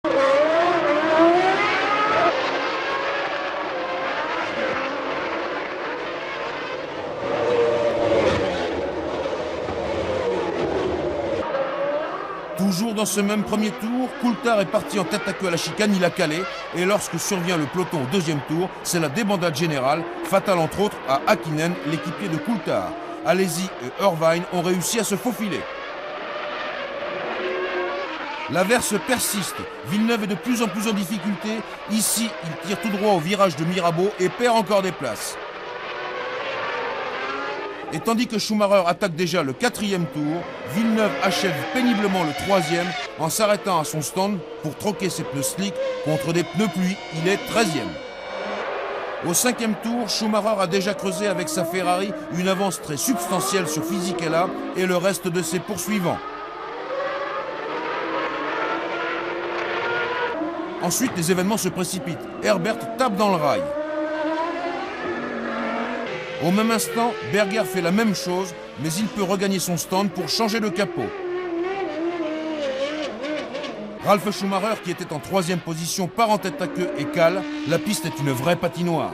Toujours dans ce même premier tour, Coulthard est parti en tête à queue à la chicane, il a calé, et lorsque survient le peloton au deuxième tour, c'est la débandade générale, fatale entre autres à Häkkinen, l'équipier de Coulthard. Alesi et Irvine ont réussi à se faufiler. L'averse persiste, Villeneuve est de plus en plus en difficulté, ici il tire tout droit au virage de Mirabeau et perd encore des places. Et tandis que Schumacher attaque déjà le quatrième tour, Villeneuve achève péniblement le troisième en s'arrêtant à son stand pour troquer ses pneus slick contre des pneus pluie. Il est 13e. Au cinquième tour, Schumacher a déjà creusé avec sa Ferrari une avance très substantielle sur Fisichella et le reste de ses poursuivants. Ensuite, les événements se précipitent. Herbert tape dans le rail. Au même instant, Berger fait la même chose, mais il peut regagner son stand pour changer de capot. Ralf Schumacher, qui était en troisième position, part en tête à queue et cale. La piste est une vraie patinoire.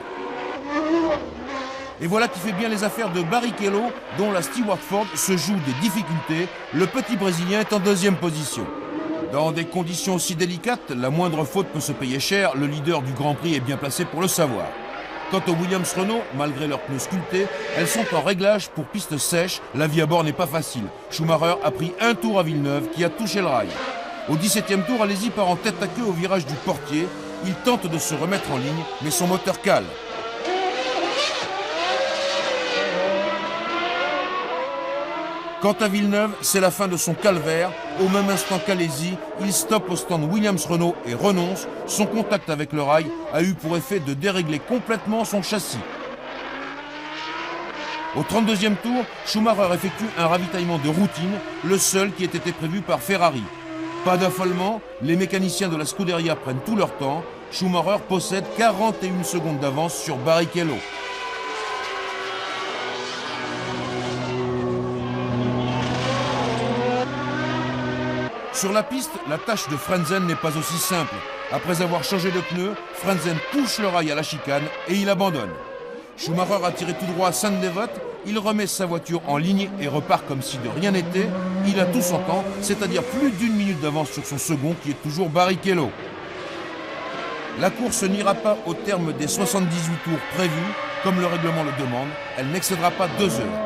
Et voilà qui fait bien les affaires de Barrichello, dont la Stewart Ford se joue des difficultés. Le petit Brésilien est en deuxième position. Dans des conditions aussi délicates, la moindre faute peut se payer cher. Le leader du Grand Prix est bien placé pour le savoir. Quant aux Williams-Renault, malgré leurs pneus sculptés, elles sont en réglage pour piste sèche. La vie à bord n'est pas facile. Schumacher a pris un tour à Villeneuve qui a touché le rail. Au 17e tour, Alesi part en tête à queue au virage du Portier. Il tente de se remettre en ligne, mais son moteur cale. Quant à Villeneuve, c'est la fin de son calvaire. Au même instant qu'Alesi, il stoppe au stand Williams-Renault et renonce. Son contact avec le rail a eu pour effet de dérégler complètement son châssis. Au 32e tour, Schumacher effectue un ravitaillement de routine, le seul qui ait été prévu par Ferrari. Pas d'affolement, les mécaniciens de la Scuderia prennent tout leur temps. Schumacher possède 41 secondes d'avance sur Barrichello. Sur la piste, la tâche de Frentzen n'est pas aussi simple. Après avoir changé de pneu, Frentzen touche le rail à la chicane et il abandonne. Schumacher a tiré tout droit à Sainte-Dévote, il remet sa voiture en ligne et repart comme si de rien n'était. Il a tout son temps, c'est-à-dire plus d'1 minute d'avance sur son second qui est toujours Barrichello. La course n'ira pas au terme des 78 tours prévus, comme le règlement le demande, elle n'excédera pas 2 heures.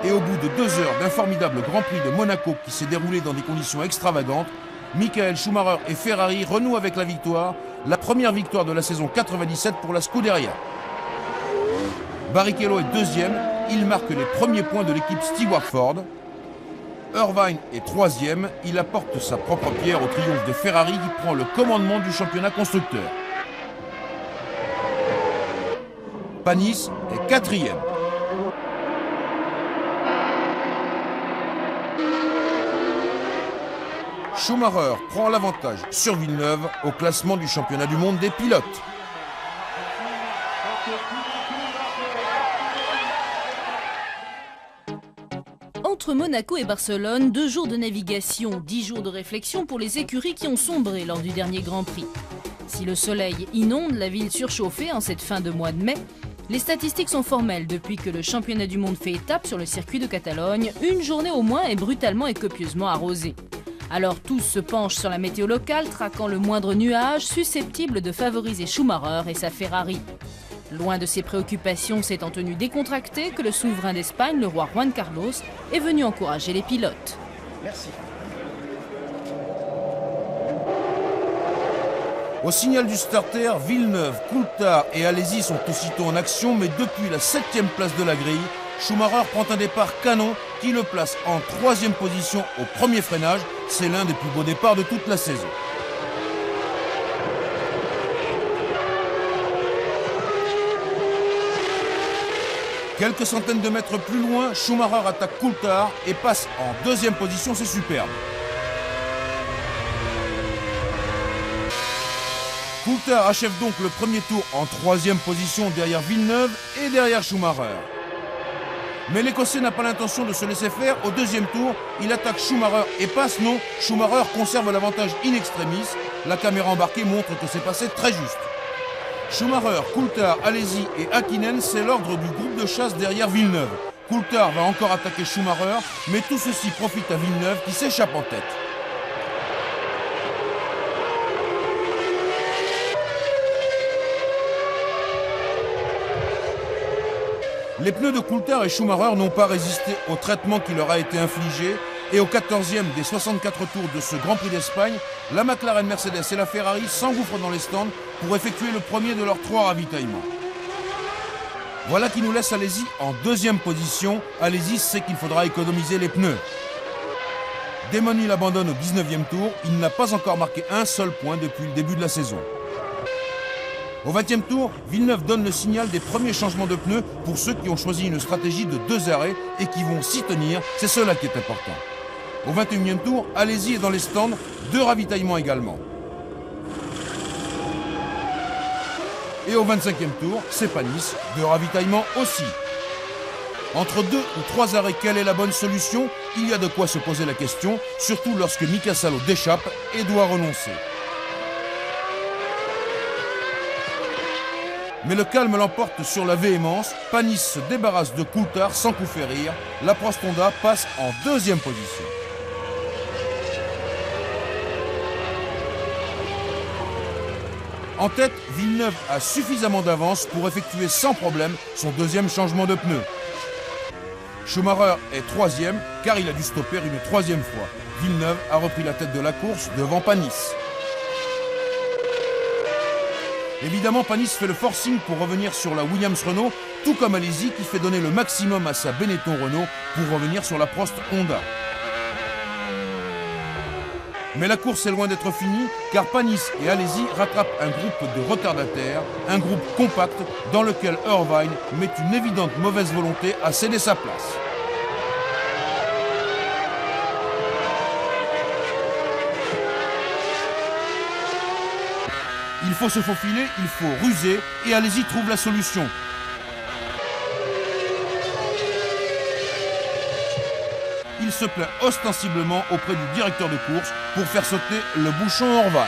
Et au bout de 2 heures d'un formidable Grand Prix de Monaco qui s'est déroulé dans des conditions extravagantes, Michael Schumacher et Ferrari renouent avec la victoire, la première victoire de la saison 97 pour la Scuderia. Barrichello est deuxième, il marque les premiers points de l'équipe Stewart Ford. Irvine est troisième, il apporte sa propre pierre au triomphe de Ferrari qui prend le commandement du championnat constructeur. Panis est quatrième. Schumacher prend l'avantage sur Villeneuve au classement du championnat du monde des pilotes. Entre Monaco et Barcelone, 2 jours de navigation, 10 jours de réflexion pour les écuries qui ont sombré lors du dernier Grand Prix. Si le soleil inonde la ville surchauffée en cette fin de mois de mai, les statistiques sont formelles depuis que le championnat du monde fait étape sur le circuit de Catalogne. Une journée au moins est brutalement et copieusement arrosée. Alors tous se penchent sur la météo locale, traquant le moindre nuage susceptible de favoriser Schumacher et sa Ferrari. Loin de ses préoccupations, c'est en tenue décontractée que le souverain d'Espagne, le roi Juan Carlos, est venu encourager les pilotes. Merci. Au signal du starter, Villeneuve, Coulthard et Alesi sont aussitôt en action, mais depuis la 7e place de la grille, Schumacher prend un départ canon qui le place en 3e position au premier freinage. C'est l'un des plus beaux départs de toute la saison. Quelques centaines de mètres plus loin, Schumacher attaque Coulthard et passe en 2e position, c'est superbe. Coulthard achève donc le premier tour en 3e position derrière Villeneuve et derrière Schumacher. Mais l'Écossais n'a pas l'intention de se laisser faire. Au deuxième tour, il attaque Schumacher et passe. Non, Schumacher conserve l'avantage in extremis. La caméra embarquée montre que c'est passé très juste. Schumacher, Coulthard, Alesi et Häkkinen, c'est l'ordre du groupe de chasse derrière Villeneuve. Coulthard va encore attaquer Schumacher, mais tout ceci profite à Villeneuve qui s'échappe en tête. Les pneus de Coulthard et Schumacher n'ont pas résisté au traitement qui leur a été infligé et au 14e des 64 tours de ce Grand Prix d'Espagne, la McLaren, Mercedes et la Ferrari s'engouffrent dans les stands pour effectuer le premier de leurs 3 ravitaillements. Voilà qui nous laisse Alesi en deuxième position. Alesi sait qu'il faudra économiser les pneus. Damon Hill abandonne au 19e tour, il n'a pas encore marqué un seul point depuis le début de la saison. Au 20e tour, Villeneuve donne le signal des premiers changements de pneus pour ceux qui ont choisi une stratégie de 2 arrêts et qui vont s'y tenir, c'est cela qui est important. Au 21e tour, Alesi est dans les stands, 2 ravitaillements également. Et au 25e tour, c'est Panis, 2 ravitaillements aussi. Entre 2 ou 3 arrêts, quelle est la bonne solution? Il y a de quoi se poser la question, surtout lorsque Mika Salo déchappe et doit renoncer. Mais le calme l'emporte sur la véhémence. Panis se débarrasse de Coulthard sans coup férir. La Prost Honda passe en deuxième position. En tête, Villeneuve a suffisamment d'avance pour effectuer sans problème son deuxième changement de pneu. Schumacher est troisième car il a dû stopper une troisième fois. Villeneuve a repris la tête de la course devant Panis. Évidemment, Panis fait le forcing pour revenir sur la Williams-Renault, tout comme Alesi qui fait donner le maximum à sa Benetton-Renault pour revenir sur la Prost Honda. Mais la course est loin d'être finie, car Panis et Alesi rattrapent un groupe de retardataires, un groupe compact dans lequel Irvine met une évidente mauvaise volonté à céder sa place. Il faut se faufiler, il faut ruser, et Alesi trouve la solution. Il se plaint ostensiblement auprès du directeur de course pour faire sauter le bouchon Irvine.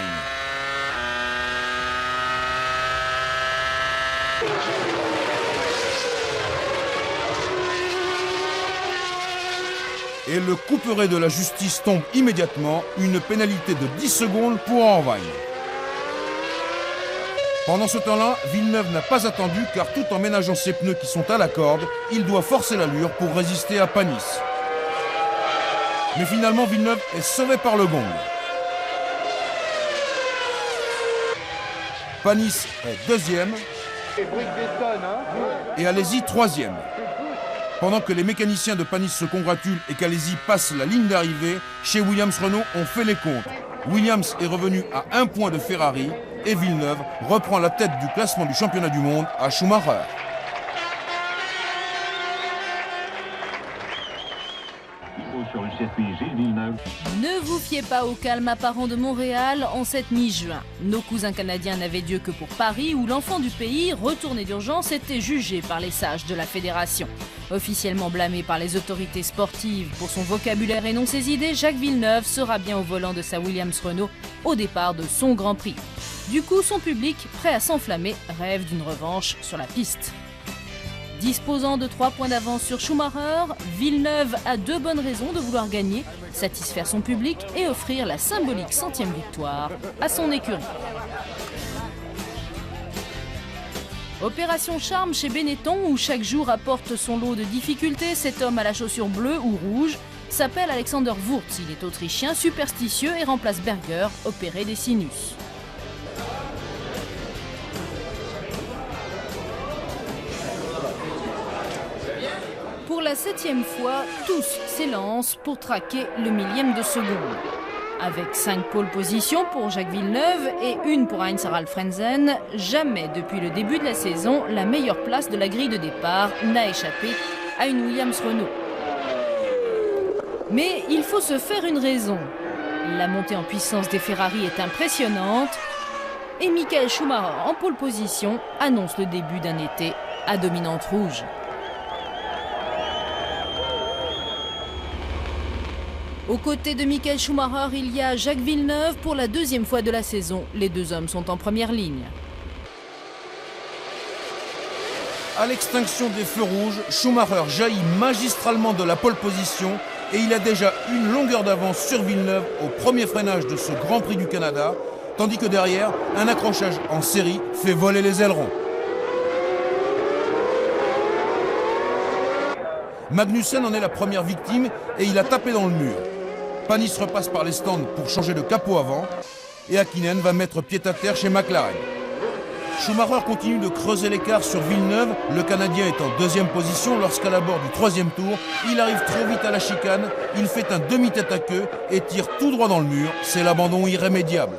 Et le couperet de la justice tombe immédiatement, une pénalité de 10 secondes pour Irvine. Pendant ce temps-là, Villeneuve n'a pas attendu car tout en ménageant ses pneus qui sont à la corde, il doit forcer l'allure pour résister à Panis. Mais finalement, Villeneuve est sauvé par le gong. Panis est deuxième et Alesi troisième. Pendant que les mécaniciens de Panis se congratulent et qu'Alesi passe la ligne d'arrivée, chez Williams-Renault, on fait les comptes. Williams est revenu à 1 point de Ferrari et Villeneuve reprend la tête du classement du championnat du monde à Schumacher. Sur le circuit Gilles Villeneuve. Ne vous fiez pas au calme apparent de Montréal en cette mi-juin. Nos cousins canadiens n'avaient Dieu que pour Paris où l'enfant du pays, retourné d'urgence, était jugé par les sages de la fédération. Officiellement blâmé par les autorités sportives pour son vocabulaire et non ses idées, Jacques Villeneuve sera bien au volant de sa Williams-Renault au départ de son Grand Prix. Du coup, son public, prêt à s'enflammer, rêve d'une revanche sur la piste. Disposant de 3 points d'avance sur Schumacher, Villeneuve a 2 bonnes raisons de vouloir gagner, satisfaire son public et offrir la symbolique 100e victoire à son écurie. Opération charme chez Benetton où chaque jour apporte son lot de difficultés, cet homme à la chaussure bleue ou rouge s'appelle Alexander Wurz, il est autrichien, superstitieux et remplace Berger, opéré des sinus. Pour la 7e fois, tous s'élancent pour traquer le millième de seconde. Avec 5 pole positions pour Jacques Villeneuve et 1 pour Heinz-Harald Frentzen, jamais depuis le début de la saison, la meilleure place de la grille de départ n'a échappé à une Williams-Renault. Mais il faut se faire une raison. La montée en puissance des Ferrari est impressionnante et Michael Schumacher en pole position annonce le début d'un été à dominante rouge. Aux côtés de Michael Schumacher, il y a Jacques Villeneuve pour la deuxième fois de la saison. Les deux hommes sont en première ligne. À l'extinction des feux rouges, Schumacher jaillit magistralement de la pole position et il a déjà une longueur d'avance sur Villeneuve au premier freinage de ce Grand Prix du Canada, tandis que derrière, un accrochage en série fait voler les ailerons. Magnussen en est la première victime et il a tapé dans le mur. Panis repasse par les stands pour changer de capot avant et Häkkinen va mettre pied à terre chez McLaren. Schumacher continue de creuser l'écart sur Villeneuve, le Canadien est en deuxième position lorsqu'à l'abord du troisième tour, il arrive trop vite à la chicane, il fait un demi-tête à queue et tire tout droit dans le mur, c'est l'abandon irrémédiable.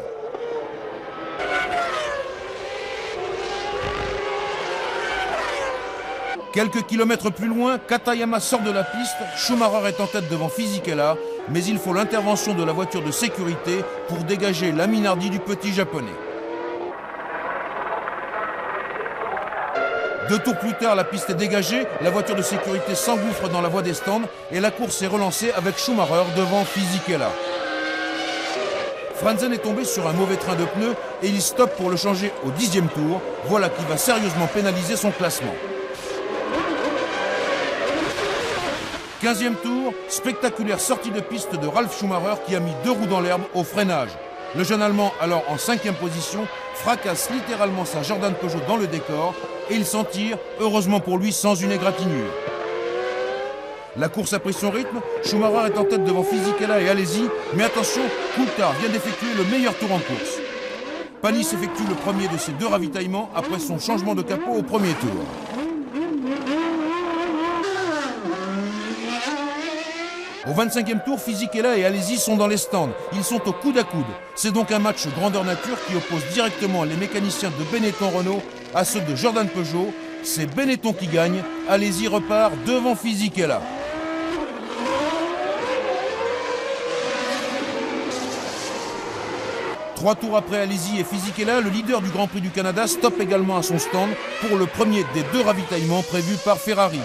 Quelques kilomètres plus loin, Katayama sort de la piste, Schumacher est en tête devant Fisichella, mais il faut l'intervention de la voiture de sécurité pour dégager la Minardi du petit japonais. 2 tours plus tard, la piste est dégagée, la voiture de sécurité s'engouffre dans la voie des stands et la course est relancée avec Schumacher devant Fisichella. Frentzen est tombé sur un mauvais train de pneus et il stoppe pour le changer au 10e tour, voilà qui va sérieusement pénaliser son classement. 15e tour, spectaculaire sortie de piste de Ralf Schumacher qui a mis 2 roues dans l'herbe au freinage. Le jeune Allemand, alors en 5e position, fracasse littéralement sa Jordan Peugeot dans le décor et il s'en tire, heureusement pour lui, sans une égratignure. La course a pris son rythme, Schumacher est en tête devant Fisichella et Alesi, mais attention, Coulthard vient d'effectuer le meilleur tour en course. Panis effectue le premier de ses 2 ravitaillements après son changement de capot au premier tour. Au 25e tour, Fisichella et Alesi sont dans les stands. Ils sont au coude à coude. C'est donc un match grandeur nature qui oppose directement les mécaniciens de Benetton Renault à ceux de Jordan Peugeot. C'est Benetton qui gagne. Alesi repart devant Fisichella. Trois tours après Alesi et Fisichella, le leader du Grand Prix du Canada stoppe également à son stand pour le premier des 2 ravitaillements prévus par Ferrari.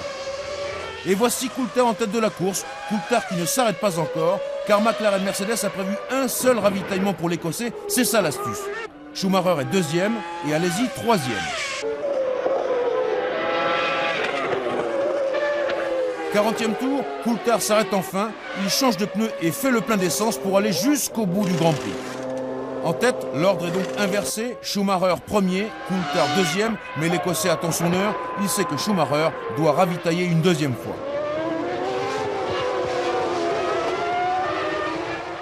Et voici Coulthard en tête de la course, Coulthard qui ne s'arrête pas encore, car McLaren Mercedes a prévu un seul ravitaillement pour l'Écossais, c'est ça l'astuce. Schumacher est 2e et Alesi 3e. 40e tour, Coulthard s'arrête enfin, il change de pneu et fait le plein d'essence pour aller jusqu'au bout du Grand Prix. En tête, l'ordre est donc inversé, Schumacher premier, Coulthard 2e, mais l'Écossais attend son heure, il sait que Schumacher doit ravitailler une 2e fois.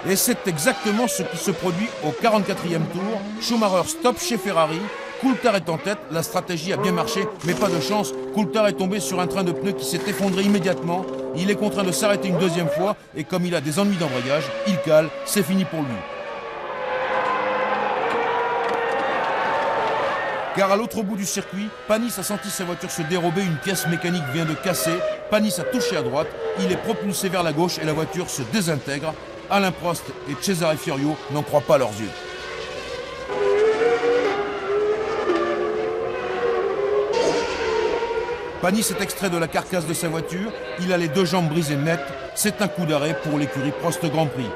Et c'est exactement ce qui se produit au 44e tour, Schumacher stoppe chez Ferrari, Coulthard est en tête, la stratégie a bien marché, mais pas de chance, Coulthard est tombé sur un train de pneus qui s'est effondré immédiatement, il est contraint de s'arrêter une 2e fois, et comme il a des ennuis d'embrayage, il cale, c'est fini pour lui. Car à l'autre bout du circuit, Panis a senti sa voiture se dérober, une pièce mécanique vient de casser, Panis a touché à droite, il est propulsé vers la gauche et la voiture se désintègre. Alain Prost et Cesare Fiorio n'en croient pas leurs yeux. Panis est extrait de la carcasse de sa voiture, il a les 2 jambes brisées nettes, c'est un coup d'arrêt pour l'écurie Prost Grand Prix.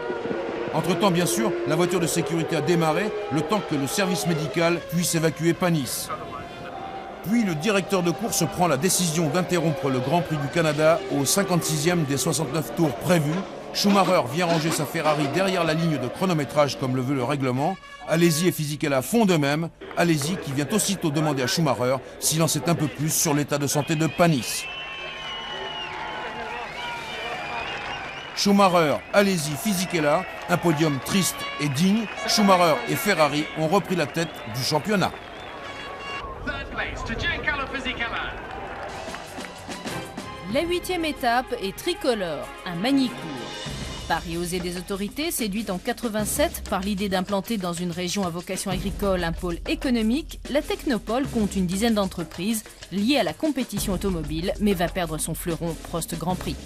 Entre-temps, bien sûr, la voiture de sécurité a démarré, le temps que le service médical puisse évacuer Panis. Puis le directeur de course prend la décision d'interrompre le Grand Prix du Canada au 56e des 69 tours prévus. Schumacher vient ranger sa Ferrari derrière la ligne de chronométrage comme le veut le règlement. Alesi et Fisichella font de même. Alesi qui vient aussitôt demander à Schumacher s'il en sait un peu plus sur l'état de santé de Panis. Schumacher, Alesi, Fisichella, un podium triste et digne. Schumacher et Ferrari ont repris la tête du championnat. La 8e étape est tricolore, un Magny-Cours. Pari osé des autorités, séduite en 87 par l'idée d'implanter dans une région à vocation agricole un pôle économique, la Technopole compte une dizaine d'entreprises liées à la compétition automobile, mais va perdre son fleuron Prost Grand Prix.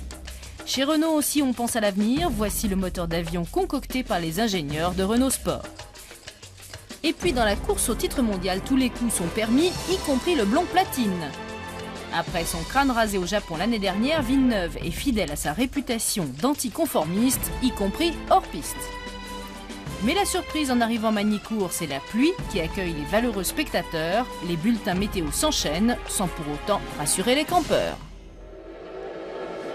Chez Renault aussi, on pense à l'avenir. Voici le moteur d'avion concocté par les ingénieurs de Renault Sport. Et puis dans la course au titre mondial, tous les coups sont permis, y compris le blond platine. Après son crâne rasé au Japon l'année dernière, Villeneuve est fidèle à sa réputation d'anticonformiste, y compris hors piste. Mais la surprise en arrivant Magny-Cours, c'est la pluie qui accueille les valeureux spectateurs. Les bulletins météo s'enchaînent, sans pour autant rassurer les campeurs.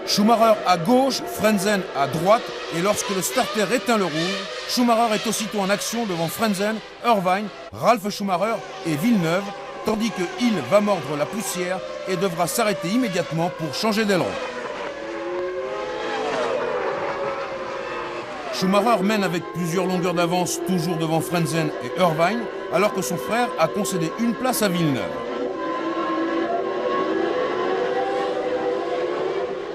Schumacher à gauche, Frentzen à droite, et lorsque le starter éteint le rouge, Schumacher est aussitôt en action devant Frentzen, Irvine, Ralf Schumacher et Villeneuve, tandis que Hill va mordre la poussière et devra s'arrêter immédiatement pour changer d'aileron. Schumacher mène avec plusieurs longueurs d'avance, toujours devant Frentzen et Irvine, alors que son frère a concédé une place à Villeneuve.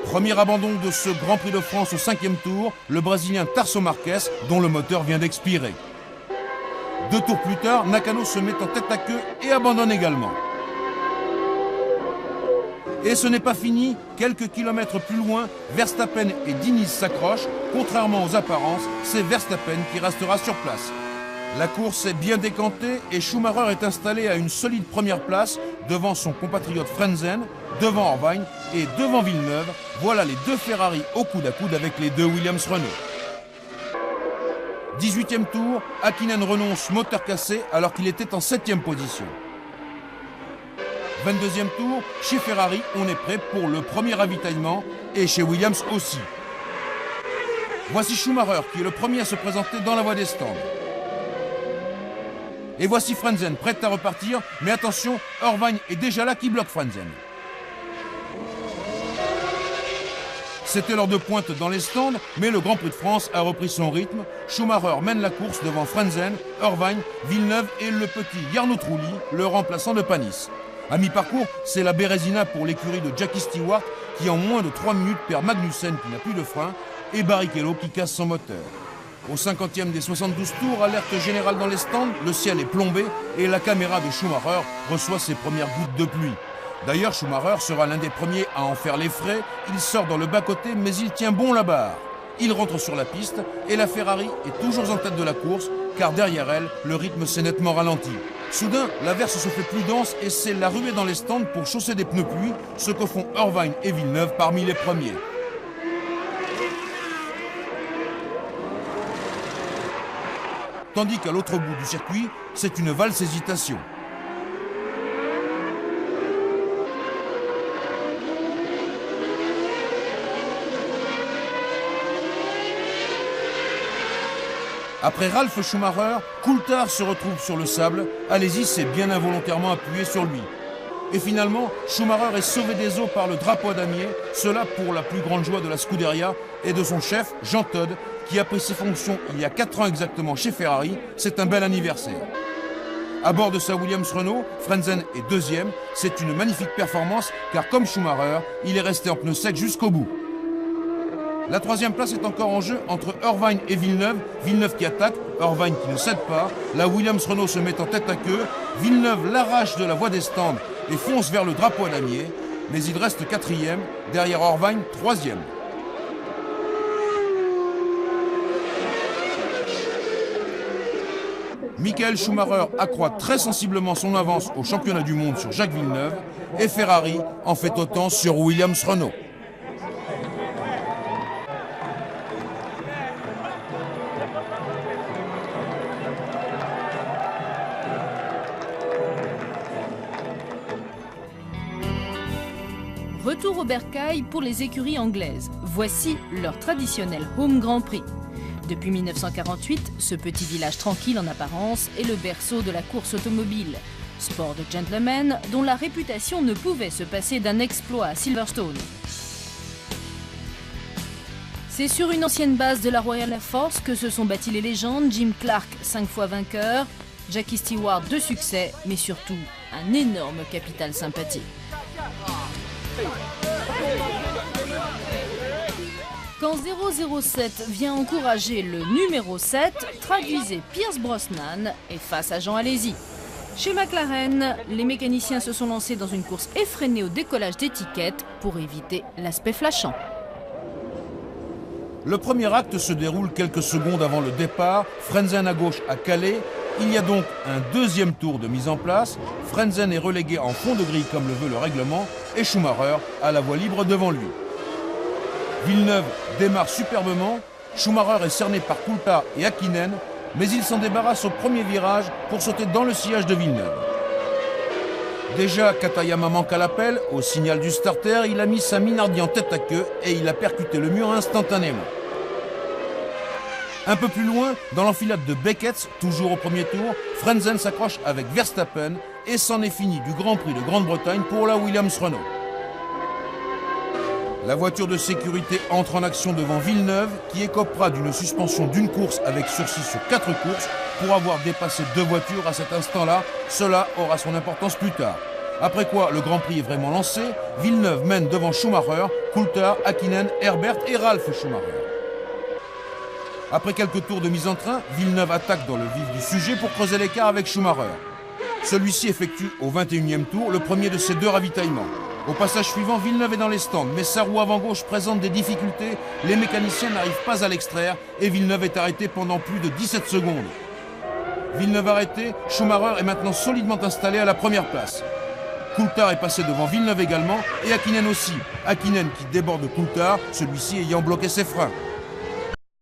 Premier abandon de ce Grand Prix de France au 5e tour, le Brésilien Tarso Marques, dont le moteur vient d'expirer. 2 tours plus tard, Nakano se met en tête à queue et abandonne également. Et ce n'est pas fini, quelques kilomètres plus loin, Verstappen et Diniz s'accrochent. Contrairement aux apparences, c'est Verstappen qui restera sur place. La course est bien décantée et Schumacher est installé à une solide première place devant son compatriote Frentzen, devant Irvine et devant Villeneuve. Voilà les 2 Ferrari au coude à coude avec les 2 Williams-Renault. 18e tour, Häkkinen renonce moteur cassé alors qu'il était en 7e position. 22e tour, chez Ferrari, on est prêt pour le premier ravitaillement et chez Williams aussi. Voici Schumacher qui est le premier à se présenter dans la voie des stands. Et voici Frentzen prêt à repartir, mais attention, Irvine est déjà là qui bloque Frentzen. C'était l'heure de pointe dans les stands, mais le Grand Prix de France a repris son rythme. Schumacher mène la course devant Frentzen, Irvine, Villeneuve et le petit Jarno Trulli, le remplaçant de Panis. À mi-parcours, c'est la Bérésina pour l'écurie de Jackie Stewart qui en moins de 3 minutes perd Magnussen qui n'a plus de frein et Barrichello qui casse son moteur. Au 50e des 72 tours, alerte générale dans les stands, le ciel est plombé et la caméra de Schumacher reçoit ses premières gouttes de pluie. D'ailleurs, Schumacher sera l'un des premiers à en faire les frais. Il sort dans le bas-côté, mais il tient bon la barre. Il rentre sur la piste et la Ferrari est toujours en tête de la course, car derrière elle, le rythme s'est nettement ralenti. Soudain, l'averse se fait plus dense et c'est la ruée dans les stands pour chausser des pneus pluie, ce que font Irvine et Villeneuve parmi les premiers. Tandis qu'à l'autre bout du circuit, c'est une valse hésitation. Après Ralf Schumacher, Coulthard se retrouve sur le sable. Alési s'est bien involontairement appuyé sur lui. Et finalement, Schumacher est sauvé des eaux par le drapeau à damier, cela pour la plus grande joie de la Scuderia et de son chef, Jean Todt, qui a pris ses fonctions il y a 4 ans exactement chez Ferrari. C'est un bel anniversaire. À bord de sa Williams-Renault, Frentzen est 2e. C'est une magnifique performance, car comme Schumacher, il est resté en pneus secs jusqu'au bout. La 3e place est encore en jeu entre Irvine et Villeneuve. Villeneuve qui attaque, Irvine qui ne cède pas. La Williams-Renault se met en tête à queue. Villeneuve l'arrache de la voie des stands et fonce vers le drapeau à damier. Mais il reste 4e, derrière Irvine 3e. Michael Schumacher accroît très sensiblement son avance au championnat du monde sur Jacques Villeneuve. Et Ferrari en fait autant sur Williams-Renault. Retour au bercail pour les écuries anglaises. Voici leur traditionnel Home Grand Prix. Depuis 1948, ce petit village tranquille en apparence est le berceau de la course automobile. Sport de gentlemen dont la réputation ne pouvait se passer d'un exploit à Silverstone. C'est sur une ancienne base de la Royal Air Force que se sont bâties les légendes. Jim Clark, 5 fois vainqueur, Jackie Stewart, 2 succès, mais surtout un énorme capital sympathie. Quand 007 vient encourager le numéro 7, traduisez Pierce Brosnan et face à Jean Alesi. Chez McLaren, les mécaniciens se sont lancés dans une course effrénée au décollage d'étiquettes pour éviter l'aspect flashant. Le premier acte se déroule quelques secondes avant le départ. Frentzen à gauche à Calais, Il y a donc un deuxième tour de mise en place. Frentzen est relégué en fond de grille comme le veut le règlement et Schumacher a la voie libre devant lui. Villeneuve démarre superbement. Schumacher est cerné par Coulthard et Häkkinen, mais il s'en débarrasse au premier virage pour sauter dans le sillage de Villeneuve. Déjà, Katayama manque à l'appel. Au signal du starter, il a mis sa Minardi en tête à queue et il a percuté le mur instantanément. Un peu plus loin, dans l'enfilade de Becketts, toujours au premier tour, Frentzen s'accroche avec Verstappen et c'en est fini du Grand Prix de Grande-Bretagne pour la Williams-Renault. La voiture de sécurité entre en action devant Villeneuve qui écopera d'une suspension d'une course avec sursis sur 4 courses pour avoir dépassé 2 voitures à cet instant-là. Cela aura son importance plus tard. Après quoi, le Grand Prix est vraiment lancé. Villeneuve mène devant Schumacher, Coulthard, Häkkinen, Herbert et Ralf Schumacher. Après quelques tours de mise en train, Villeneuve attaque dans le vif du sujet pour creuser l'écart avec Schumacher. Celui-ci effectue au 21e tour le premier de ses 2 ravitaillements. Au passage suivant, Villeneuve est dans les stands, mais sa roue avant gauche présente des difficultés. Les mécaniciens n'arrivent pas à l'extraire et Villeneuve est arrêté pendant plus de 17 secondes. Villeneuve arrêté, Schumacher est maintenant solidement installé à la première place. Coulthard est passé devant Villeneuve également et Häkkinen aussi. Häkkinen qui déborde Coulthard, celui-ci ayant bloqué ses freins.